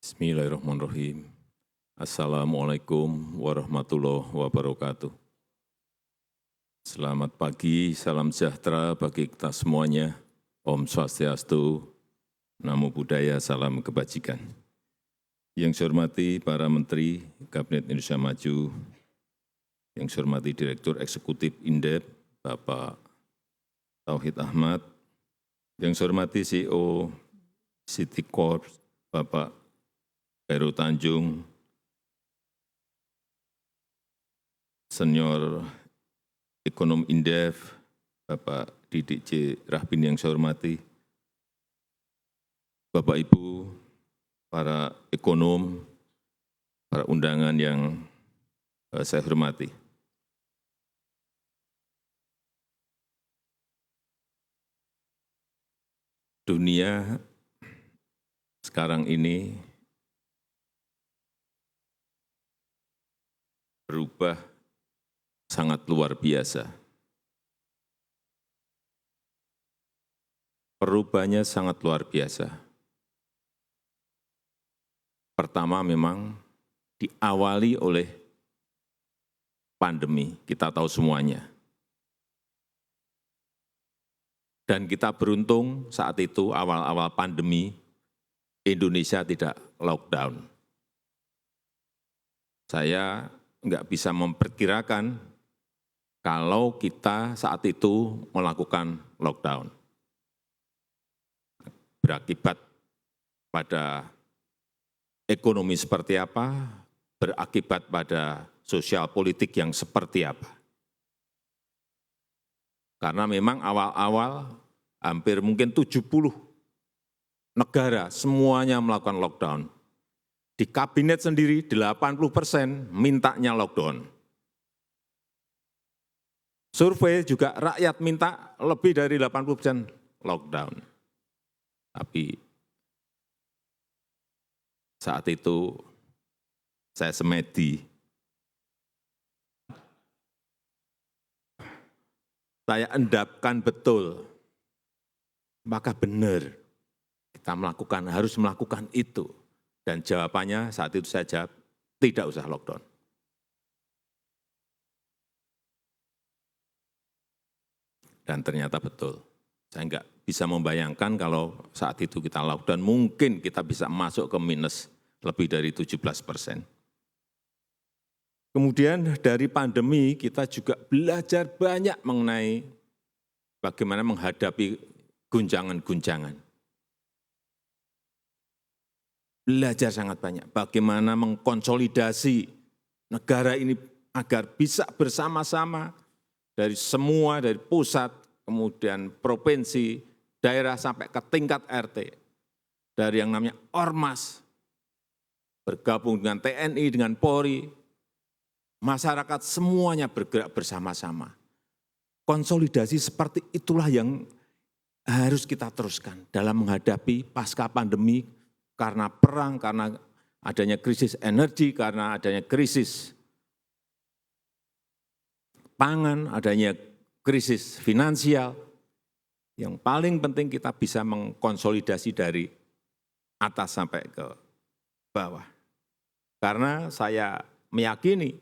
Bismillahirrahmanirrahim. Assalamualaikum warahmatullahi wabarakatuh. Selamat pagi, salam sejahtera bagi kita semuanya. Om Swastiastu, Namo Buddhaya, salam kebajikan. Yang saya hormati para Menteri Kabinet Indonesia Maju, yang saya hormati Direktur Eksekutif Indef, Bapak Tauhid Ahmad, yang saya hormati CEO City Corp, Bapak Heru Tanjung, Senior Ekonom Indef, Bapak Didik C. Rahbin yang saya hormati, Bapak Ibu, para ekonom, para undangan yang saya hormati. Dunia sekarang ini berubah sangat luar biasa. Perubahannya sangat luar biasa. Pertama memang diawali oleh pandemi, kita tahu semuanya. Dan kita beruntung saat itu awal-awal pandemi, Indonesia tidak lockdown. Saya enggak bisa memperkirakan kalau kita saat itu melakukan lockdown. Berakibat pada ekonomi seperti apa, berakibat pada sosial politik yang seperti apa. Karena memang awal-awal hampir mungkin 70 negara semuanya melakukan lockdown. Di kabinet sendiri 80% mintanya lockdown. Survei juga rakyat minta lebih dari 80% lockdown. Tapi saat itu saya semedi, saya endapkan betul, maka benar kita harus melakukan itu. Dan jawabannya saat itu saya jawab, tidak usah lockdown. Dan ternyata betul. Saya enggak bisa membayangkan kalau saat itu kita lockdown, mungkin kita bisa masuk ke minus lebih dari 17%. Kemudian dari pandemi kita juga belajar banyak mengenai bagaimana menghadapi guncangan-guncangan. Belajar sangat banyak bagaimana mengkonsolidasi negara ini agar bisa bersama-sama dari semua, dari pusat, kemudian provinsi, daerah sampai ke tingkat RT. Dari yang namanya Ormas, bergabung dengan TNI, dengan Polri, masyarakat semuanya bergerak bersama-sama. Konsolidasi seperti itulah yang harus kita teruskan dalam menghadapi pasca pandemi, karena perang, karena adanya krisis energi, karena adanya krisis pangan, adanya krisis finansial. Yang paling penting kita bisa mengkonsolidasi dari atas sampai ke bawah. Karena saya meyakini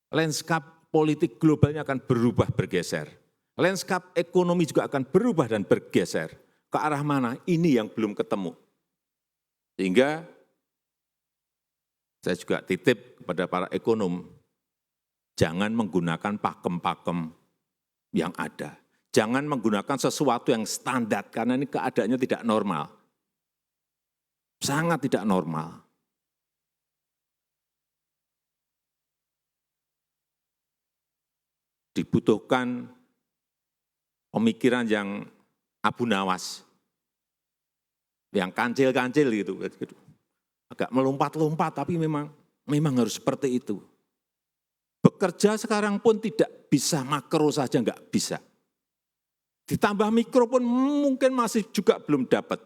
lanskap politik globalnya akan berubah, bergeser. Lanskap ekonomi juga akan berubah dan bergeser. Ke arah mana? Ini yang belum ketemu. Sehingga saya juga titip kepada para ekonom, jangan menggunakan pakem-pakem yang ada. Jangan menggunakan sesuatu yang standar, karena ini keadaannya tidak normal. Sangat tidak normal. Dibutuhkan pemikiran yang Abu Nawas, yang kancil-kancil gitu. Agak melompat-lompat, tapi memang harus seperti itu. Bekerja sekarang pun tidak bisa makro saja, enggak bisa. Ditambah mikro pun mungkin masih juga belum dapat.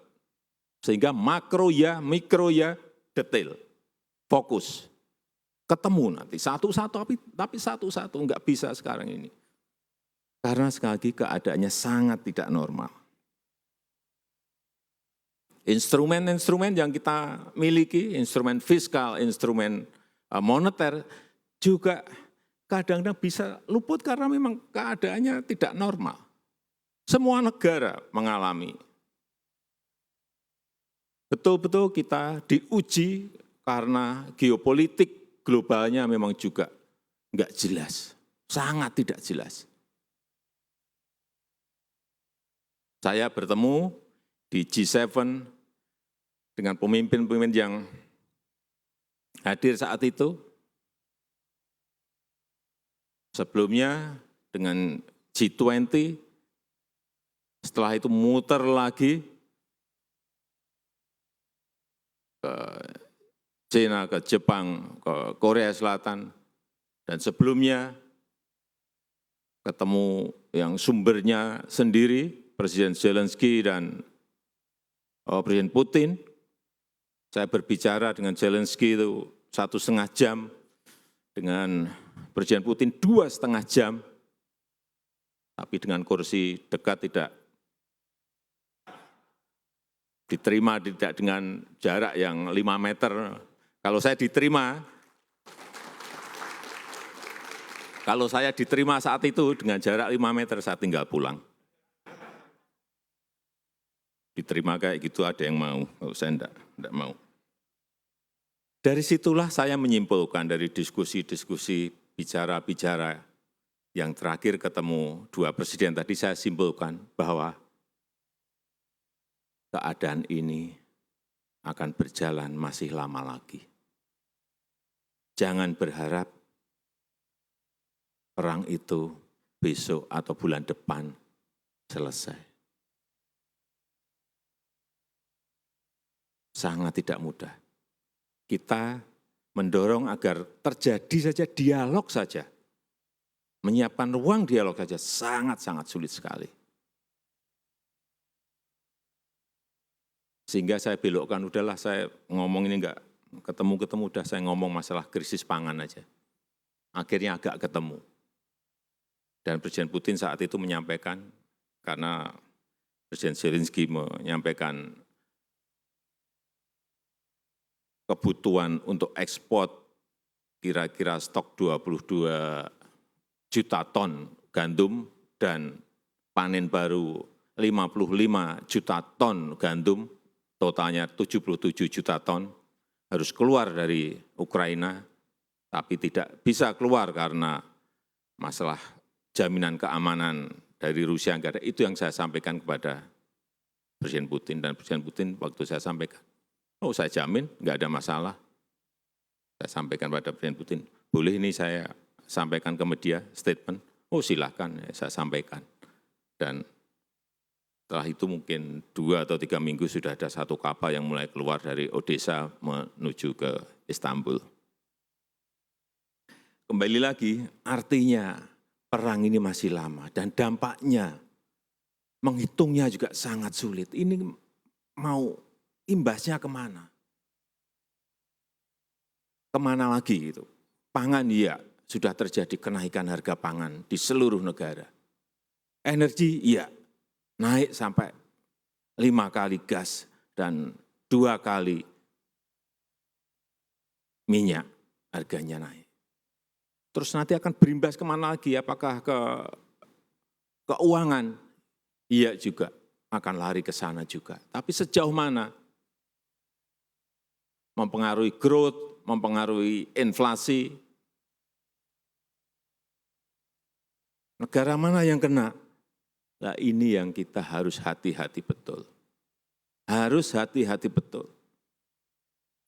Sehingga makro ya, mikro ya, detail, fokus. Ketemu nanti satu-satu, tapi satu-satu, enggak bisa sekarang ini. Karena sekali lagi keadaannya sangat tidak normal. Instrumen-instrumen yang kita miliki, instrumen fiskal, instrumen moneter, juga kadang-kadang bisa luput karena memang keadaannya tidak normal. Semua negara mengalami. Betul-betul kita diuji karena geopolitik globalnya memang juga enggak jelas, sangat tidak jelas. Saya bertemu di G7 dengan pemimpin-pemimpin yang hadir saat itu. Sebelumnya dengan G20, setelah itu muter lagi ke China, ke Jepang, ke Korea Selatan, dan sebelumnya ketemu yang sumbernya sendiri, Presiden Zelensky dan Presiden Putin. Saya berbicara dengan Zelensky itu 1,5 jam, dengan Presiden Putin 2,5 jam, tapi dengan kursi dekat tidak diterima, tidak dengan jarak yang 5 meter. Kalau saya diterima saat itu dengan jarak 5 meter, saya tinggal pulang. Diterima kayak gitu ada yang mau, kalau saya enggak mau. Dari situlah saya menyimpulkan dari diskusi-diskusi, bicara-bicara yang terakhir ketemu dua presiden tadi, saya simpulkan bahwa keadaan ini akan berjalan masih lama lagi. Jangan berharap perang itu besok atau bulan depan selesai. Sangat tidak mudah. Kita mendorong agar terjadi saja dialog saja. Menyiapkan ruang dialog saja sangat-sangat sulit sekali. Sehingga saya belokkan, udahlah saya ngomong ini enggak ketemu-ketemu, udah saya ngomong masalah krisis pangan aja. Akhirnya agak ketemu. Dan Presiden Putin saat itu menyampaikan, karena Presiden Zelensky menyampaikan kebutuhan untuk ekspor kira-kira stok 22 juta ton gandum dan panen baru 55 juta ton gandum, totalnya 77 juta ton, harus keluar dari Ukraina, tapi tidak bisa keluar karena masalah jaminan keamanan dari Rusia. Itu yang saya sampaikan kepada Presiden Putin, dan Presiden Putin waktu saya sampaikan, oh saya jamin enggak ada masalah. Saya sampaikan pada Presiden Putin, boleh ini saya sampaikan ke media statement? Oh silahkan, saya sampaikan. Dan setelah itu mungkin 2 atau 3 minggu sudah ada satu kapal yang mulai keluar dari Odessa menuju ke Istanbul. Kembali lagi, artinya perang ini masih lama dan dampaknya, menghitungnya juga sangat sulit. Ini mau imbasnya kemana? Kemana lagi itu? Pangan iya, sudah terjadi kenaikan harga pangan di seluruh negara. Energi iya, naik sampai 5 kali gas dan 2 kali minyak harganya naik. Terus nanti akan berimbas kemana lagi? Apakah ke keuangan? Iya juga, akan lari ke sana juga. Tapi sejauh mana? Mempengaruhi growth, mempengaruhi inflasi. Negara mana yang kena? Nah ini yang kita harus hati-hati betul. Harus hati-hati betul.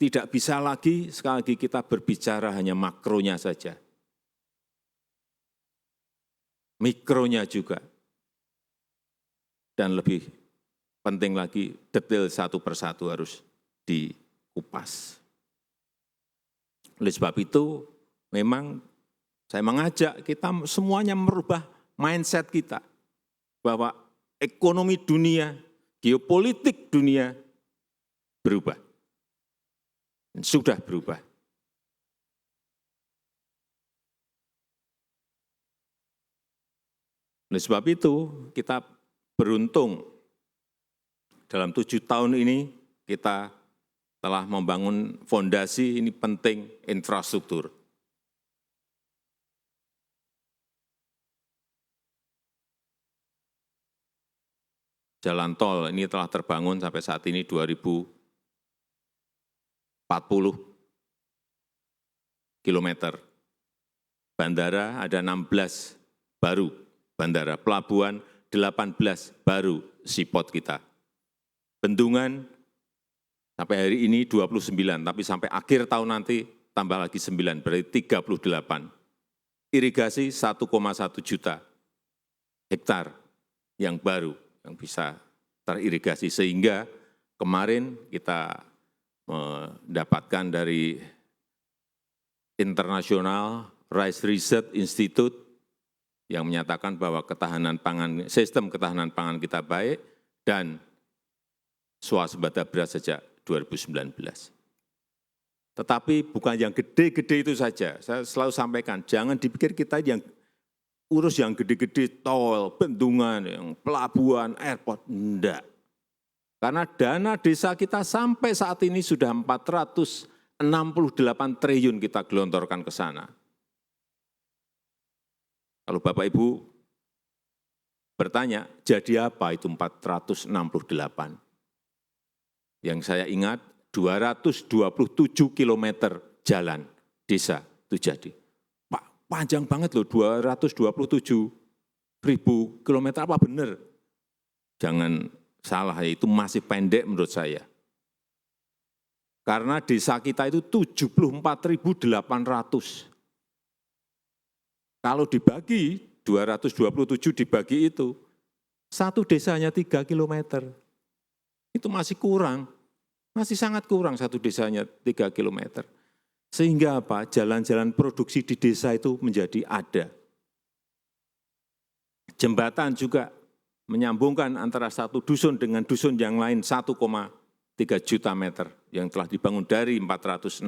Tidak bisa lagi, sekali lagi kita berbicara hanya makronya saja. Mikronya juga. Dan lebih penting lagi, detail satu persatu harus dikupas. Oleh sebab itu, memang saya mengajak kita semuanya merubah mindset kita. Bahwa ekonomi dunia, geopolitik dunia berubah. Sudah berubah. Oleh sebab itu, kita beruntung dalam 7 tahun ini kita telah membangun fondasi, ini penting, infrastruktur. Jalan tol ini telah terbangun sampai saat ini 2040 kilometer. Bandara ada 16 baru, bandara pelabuhan 18 baru seaport kita. Bendungan sampai hari ini 29, tapi sampai akhir tahun nanti tambah lagi 9, berarti 38. Irigasi 1,1 juta hektar yang baru, yang bisa teririgasi. Sehingga kemarin kita mendapatkan dari International Rice Research Institute yang menyatakan bahwa ketahanan pangan, sistem ketahanan pangan kita baik dan swasembada beras sejak 2019. Tetapi bukan yang gede-gede itu saja. Saya selalu sampaikan, jangan dipikir kita yang urus yang gede-gede, tol, bendungan, yang pelabuhan, airport. Enggak. Karena dana desa kita sampai saat ini sudah 468 triliun kita gelontorkan ke sana. Kalau Bapak Ibu bertanya, jadi apa itu 468? Yang saya ingat, 227 kilometer jalan desa itu jadi. Pak, panjang banget loh, 227 ribu kilometer, apa benar? Jangan salah, itu masih pendek menurut saya. Karena desa kita itu 74.800. Kalau dibagi, 227 dibagi itu, satu desanya 3 kilometer. Itu masih kurang, masih sangat kurang satu desanya 3 kilometer. Sehingga apa? Jalan-jalan produksi di desa itu menjadi ada. Jembatan juga menyambungkan antara satu dusun dengan dusun yang lain 1,3 juta meter yang telah dibangun dari 468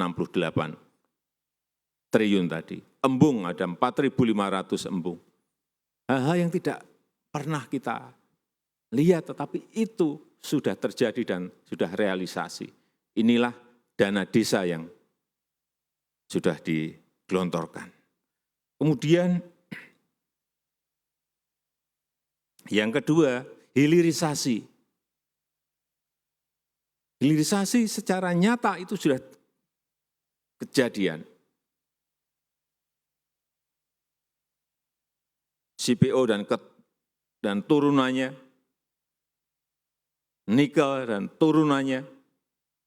triliun tadi. Embung ada 4.500 embung. Hal-hal yang tidak pernah kita lihat, tetapi itu sudah terjadi dan sudah realisasi. Inilah dana desa yang sudah digelontorkan. Kemudian yang kedua, hilirisasi. Hilirisasi secara nyata itu sudah kejadian. CPO dan turunannya, nikel dan turunannya,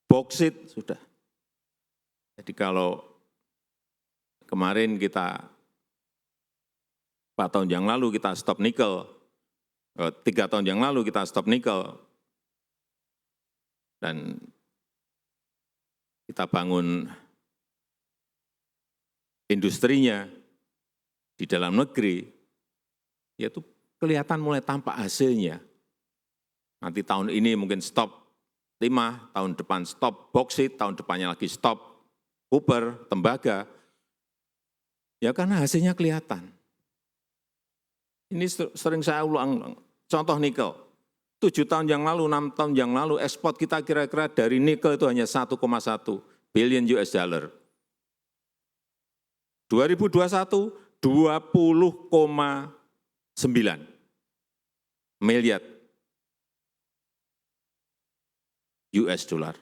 boksit sudah. Jadi kalau kemarin 4 tahun yang lalu kita stop nikel, 3 tahun yang lalu kita stop nikel, dan kita bangun industrinya di dalam negeri, yaitu kelihatan mulai tampak hasilnya. Nanti tahun ini mungkin stop timah, tahun depan stop boksit, tahun depannya lagi stop copper, tembaga. Ya karena hasilnya kelihatan. Ini sering saya ulang, contoh nikel. 7 tahun yang lalu, 6 tahun yang lalu, ekspor kita kira-kira dari nikel itu hanya 1,1 billion US dollar. 2021, 20,9 miliar US dollar.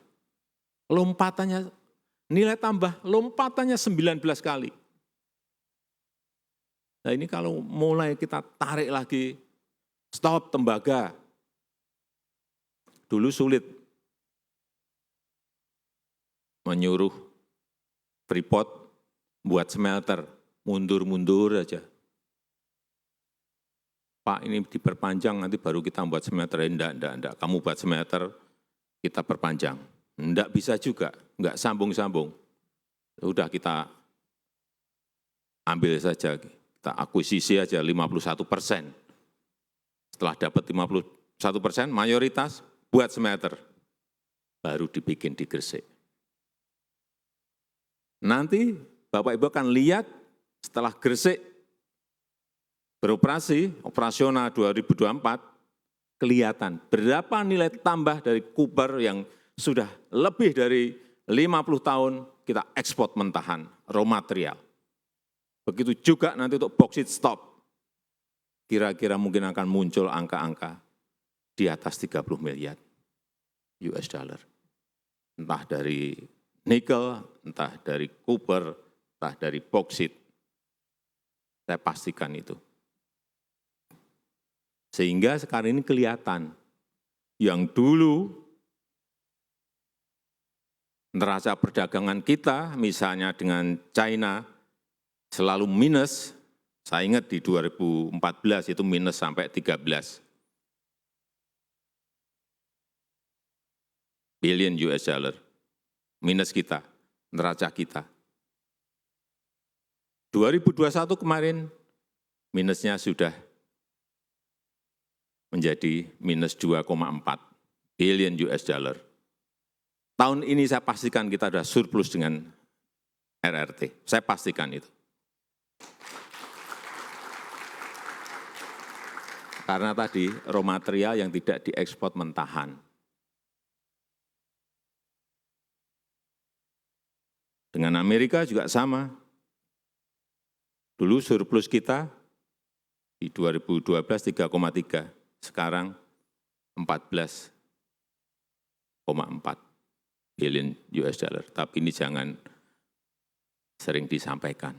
Lompatannya, nilai tambah lompatannya 19 kali. Nah ini kalau mulai kita tarik lagi, stop tembaga. Dulu sulit menyuruh Freeport buat smelter, mundur-mundur aja. Pak ini diperpanjang, nanti baru kita buat smelter. Enggak. Kamu buat smelter, kita perpanjang. Enggak bisa juga, enggak sambung-sambung. Udah kita ambil saja, kita akuisisi aja 51%. Setelah dapat 51%, mayoritas buat smelter. Baru dibikin di Gresik. Nanti Bapak Ibu akan lihat setelah Gresik beroperasi, operasional 2024, kelihatan berapa nilai tambah dari Cooper yang sudah lebih dari 50 tahun kita ekspor mentahan raw material. Begitu juga nanti untuk bauxite stop, kira-kira mungkin akan muncul angka-angka di atas 30 miliar US dollar. Entah dari nikel, entah dari copper, entah dari bauxite. Saya pastikan itu. Sehingga sekarang ini kelihatan, yang dulu neraca perdagangan kita, misalnya dengan China, selalu minus. Saya ingat di 2014 itu minus sampai 13 billion US dollar. Minus kita, neraca kita. 2021 kemarin, minusnya sudah menjadi minus 2,4 billion US dollar. Tahun ini saya pastikan kita sudah surplus dengan RRT. Saya pastikan itu. Karena tadi raw material yang tidak diekspor mentahan. Dengan Amerika juga sama. Dulu surplus kita di 2012 3,3. Sekarang 14,4 billion US dollar. Tapi ini jangan sering disampaikan.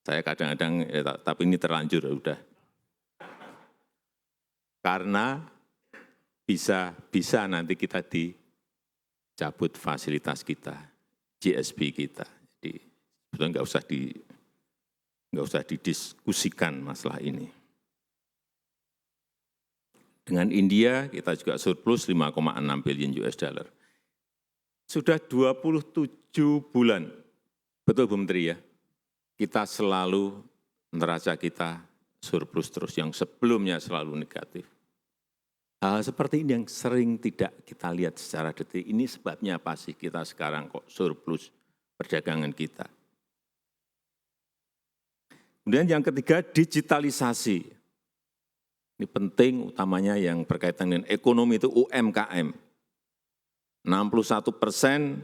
Saya kadang-kadang, tapi ini terlanjur, udah. Karena bisa nanti kita dicabut fasilitas kita, GSP kita. Jadi sebetulnya nggak usah didiskusikan masalah ini. Dengan India kita juga surplus 5,6 billion US dollar. Sudah 27 bulan, betul Bu Menteri ya, kita selalu neraca kita surplus terus, yang sebelumnya selalu negatif. Hal seperti ini yang sering tidak kita lihat secara detil. Ini sebabnya apa sih kita sekarang kok surplus perdagangan kita. Kemudian yang ketiga, digitalisasi. Ini penting, utamanya yang berkaitan dengan ekonomi itu UMKM. 61%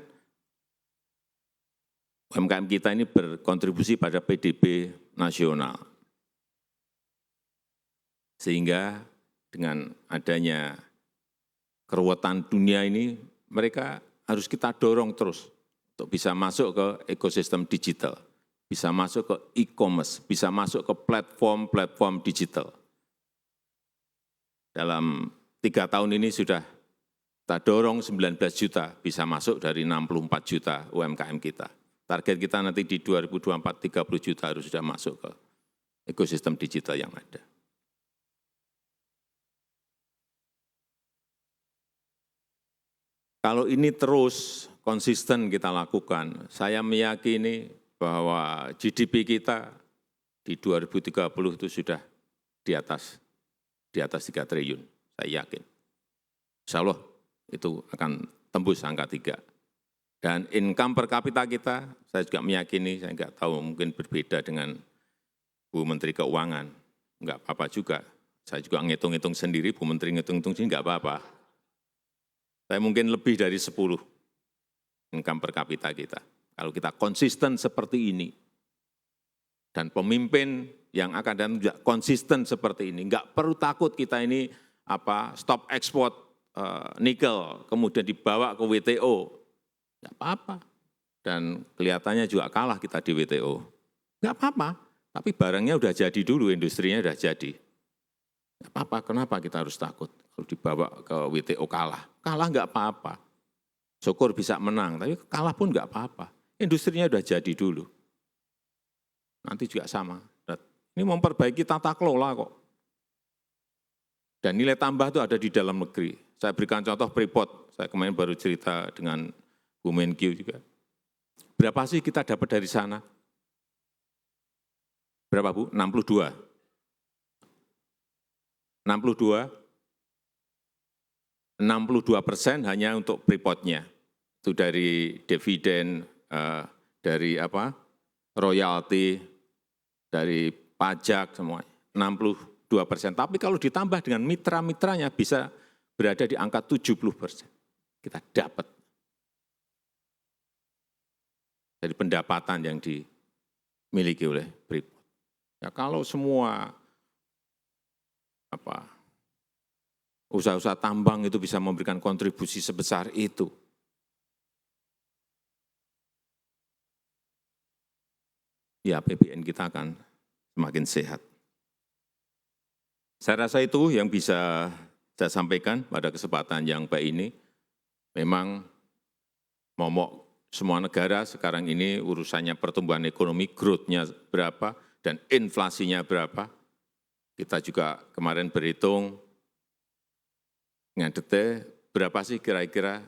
UMKM kita ini berkontribusi pada PDB nasional. Sehingga dengan adanya keruwetan dunia ini, mereka harus kita dorong terus untuk bisa masuk ke ekosistem digital, bisa masuk ke e-commerce, bisa masuk ke platform-platform digital. Dalam 3 tahun ini sudah kita dorong 19 juta bisa masuk dari 64 juta UMKM kita. Target kita nanti di 2024 30 juta harus sudah masuk ke ekosistem digital yang ada. Kalau ini terus konsisten kita lakukan, saya meyakini bahwa GDP kita di 2030 itu sudah di atas 3 triliun, saya yakin. Insya Allah itu akan tembus angka 3. Dan income per kapita kita, saya juga meyakini, saya enggak tahu mungkin berbeda dengan Bu Menteri Keuangan. Enggak apa-apa juga, saya juga ngitung-ngitung sendiri, Bu Menteri ngitung-ngitung sendiri enggak apa-apa. Saya mungkin lebih dari 10 income per kapita kita. Kalau kita konsisten seperti ini, dan pemimpin yang akan datang juga konsisten seperti ini, enggak perlu takut kita ini stop ekspor nikel, kemudian dibawa ke WTO, enggak apa-apa. Dan kelihatannya juga kalah kita di WTO, enggak apa-apa. Tapi barangnya udah jadi dulu, industrinya udah jadi. Enggak apa-apa, kenapa kita harus takut? Kalau dibawa ke WTO kalah enggak apa-apa. Syukur bisa menang, tapi kalah pun enggak apa-apa. Industrinya udah jadi dulu. Nanti juga sama. Ini memperbaiki tata kelola kok. Dan nilai tambah itu ada di dalam negeri. Saya berikan contoh Freeport. Saya kemarin baru cerita dengan Bu Menkyu juga. Berapa sih kita dapat dari sana? Berapa Bu? 62. 62% hanya untuk Freeport-nya. Itu dari dividen, dari royalti, dari pajak semua, 62%. Tapi kalau ditambah dengan mitra-mitranya bisa berada di angka 70%. kita dapat dari pendapatan yang dimiliki oleh Freeport. Ya kalau semua usaha-usaha tambang itu bisa memberikan kontribusi sebesar itu, ya APBN kita akan semakin sehat. Saya rasa itu yang bisa saya sampaikan pada kesempatan yang baik ini. Memang momok semua negara sekarang ini urusannya pertumbuhan ekonomi, growth-nya berapa, dan inflasinya berapa. Kita juga kemarin berhitung dengan detail berapa sih kira-kira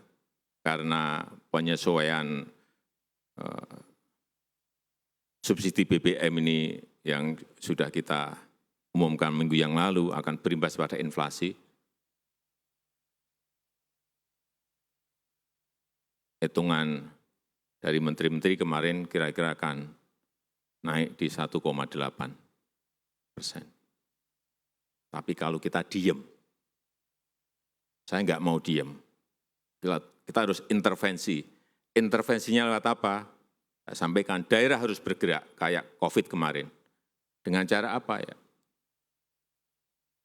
karena penyesuaian subsidi BBM ini yang sudah kita umumkan minggu yang lalu akan berimbas pada inflasi. Hitungan dari menteri-menteri kemarin kira-kira akan naik di 1,8%. Tapi kalau kita diem, saya enggak mau diem, kita harus intervensi. Intervensinya lewat apa? Saya sampaikan, daerah harus bergerak, kayak COVID kemarin. Dengan cara apa ya?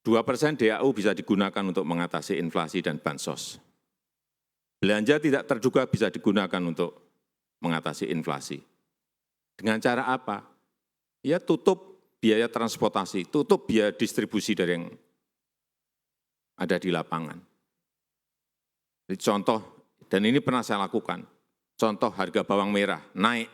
2% DAU bisa digunakan untuk mengatasi inflasi dan bansos. Belanja tidak terduga bisa digunakan untuk mengatasi inflasi. Dengan cara apa? Ya tutup biaya transportasi, tutup biaya distribusi dari yang ada di lapangan. Jadi contoh, dan ini pernah saya lakukan, contoh harga bawang merah naik.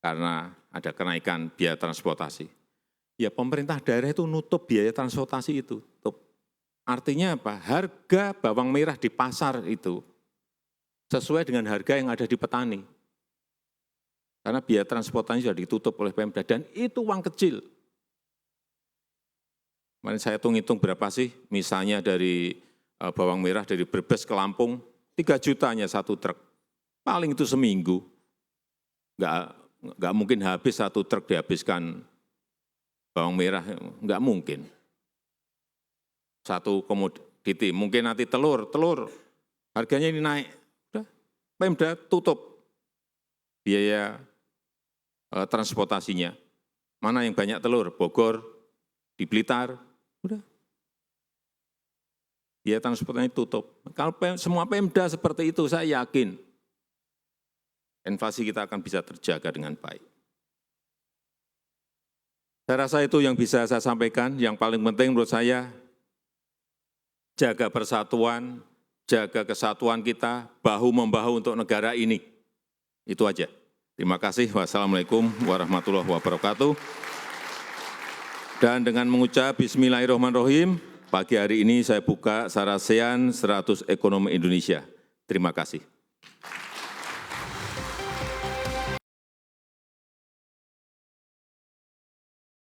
Karena ada kenaikan biaya transportasi. Ya pemerintah daerah itu nutup biaya transportasi itu. Artinya apa? Harga bawang merah di pasar itu sesuai dengan harga yang ada di petani. Karena biaya transportasi sudah ditutup oleh Pemda, dan itu uang kecil. Kemarin saya hitung berapa sih, misalnya dari bawang merah dari Brebes ke Lampung, 3 jutanya satu truk. Paling itu seminggu. Enggak mungkin habis satu truk dihabiskan bawang merah, enggak mungkin. Satu komoditi, mungkin nanti telur harganya ini naik. Udah, Pemda tutup biaya transportasinya. Mana yang banyak telur? Bogor, di Blitar, udah. Biaya transportasinya tutup. Kalau semua Pemda seperti itu, saya yakin inflasi kita akan bisa terjaga dengan baik. Saya rasa itu yang bisa saya sampaikan. Yang paling penting menurut saya, jaga persatuan, jaga kesatuan kita, bahu-membahu untuk negara ini. Itu aja. Terima kasih. Wassalamualaikum warahmatullahi wabarakatuh. Dan dengan mengucap Bismillahirrahmanirrahim, pagi hari ini saya buka Sarasean 100 Ekonomi Indonesia. Terima kasih.